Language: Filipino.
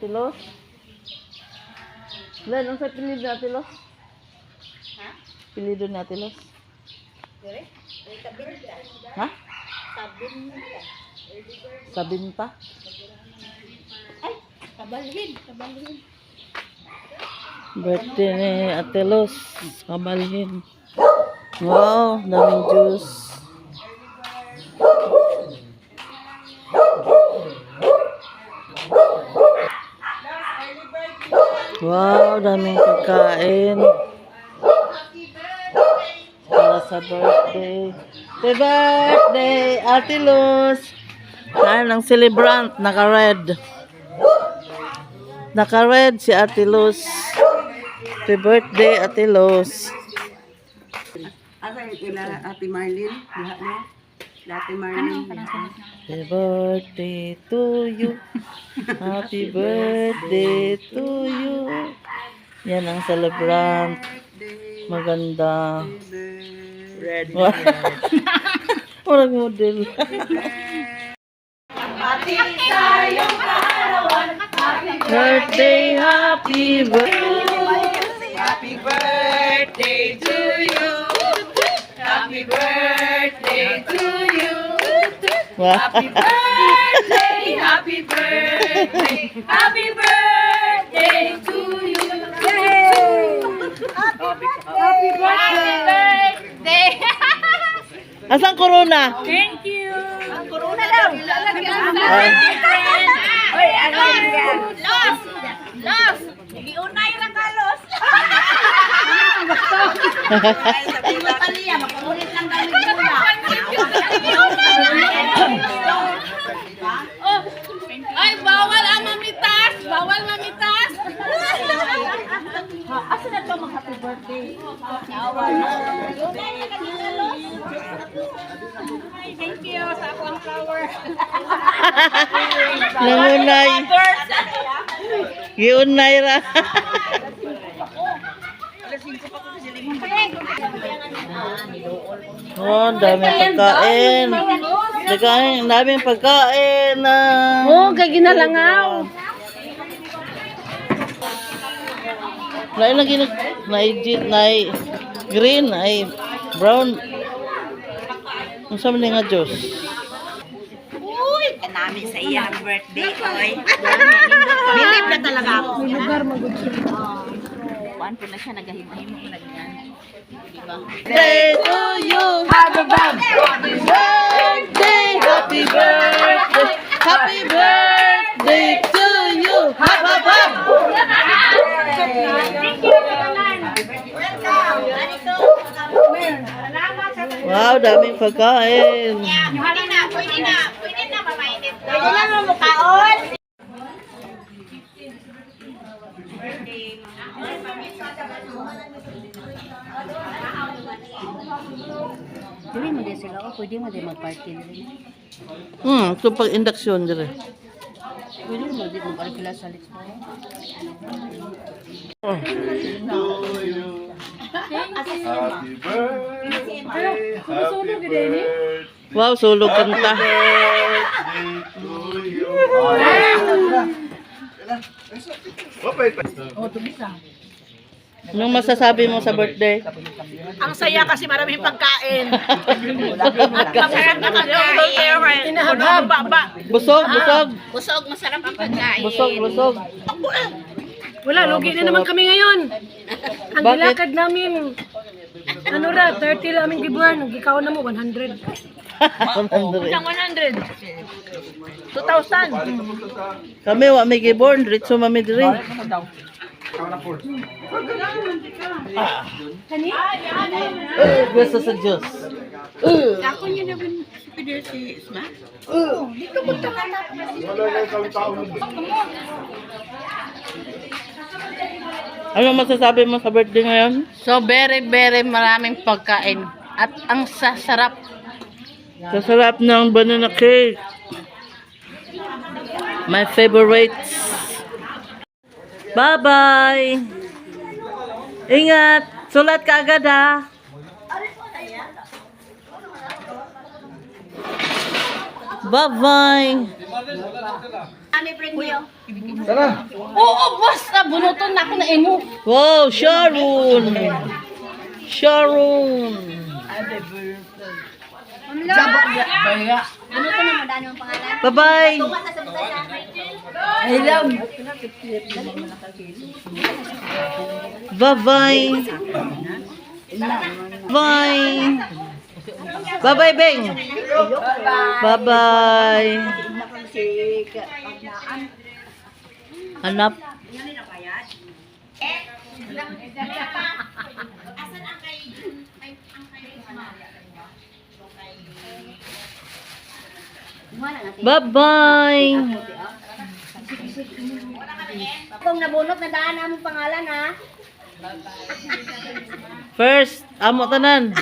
Ate Los? Len, ang sa pilido ni Ate Los? Ha? Pilido ni Ate Los? Dire? Ay, kabin ka. Ha? Sabin ka. Sabin pa? Ay, kabalhin. Kabalhin. Birthday ni Ate Los. Kamalhin. Wow, daming juice. Wow, daming pagkain. Para sa birthday. Happy birthday, Ate Luz. Ayan ang celebrant, naka-red. Naka-red si Ate Luz. Happy birthday, Ate Luz. Asa yung kila Ate Marlene? Diha na? Ate Marlene. Happy birthday to you. Happy birthday to you. Yan ang celebrant. Maganda. Red. Walang model. Birthday, happy birthday. Happy birthday to you. Happy birthday to you. Happy birthday. Happy birthday. Happy birthday to you. Yay! Happy birthday. Asang corona? Thank you. Ang corona daw. Ay. Oy, ano yan? Los! Los! Giunay ra ka, Los! Sabi mo taliya, makulit lang kami muna. Ay, bawal ang mamitas! Bawal mamitas! Asa na ito mag-happy birthday? Ay, thank you sa akong flower. Nangunay. Giunay ra. Oh, daming pagkain. Daming pagkain. Oo, kay ginalangaw. Lagi na green, ay brown. Ang sabi nga Diyos. Uy, kanami sa iyang birthday, oy. Bilib na talaga ako. May lugar mag-udsyon. Kuan po na siya, nagahimo-himo ko na ganyan. Diba? Birthday to you. Happy birthday. Happy birthday. Happy birthday to you. Happy Wow, daming pagkain. Pwede na, pwede na. Pwede na, mamainit. Pwede na mamukhaon. Dili mo din sila, o pwede mo din mag-party nila. Ito pag induction dire. Pwede mo din mag-party sila sa lips mo. Oh. Happy birthday, happy birthday, Wow, sulog kanta. birthday to you. Anong masasabi mo sa birthday? Ang saya kasi maraming pagkain. Masarap na pagkain. Inahabhab. Busog, busog. Busog, masarap ang pagkain. Busog, busog. Wala, lugi na naman kami ngayon. Ang Bakit? gilakad namin, ano ra, 30 lang aming gibuan. Ang gikaw na mo, 100. Isang 100. 2,000. Kami wa may giborn, ritso mami diri. Gusto sa Diyos. Ako niya naman pwede si Isma. Ano masasabi mo sa birthday ngayon? So, very maraming pagkain. At ang sasarap. Sa sarap ng banana cake. My favorites. Bye-bye. Ingat. Sulat ka agad ha. Bye-bye. Tara. Oo, basta bunuton na ako na imo. Wow, Sharon. Sharon. Bunuton na mo dano ang pangalan. Bye-bye. Bye-bye. Bye. Bye-bye, Beng. Bye-bye. Hanap. Bye-bye. Kung nabunot na daan ang pangalan ha. First, amo tanan.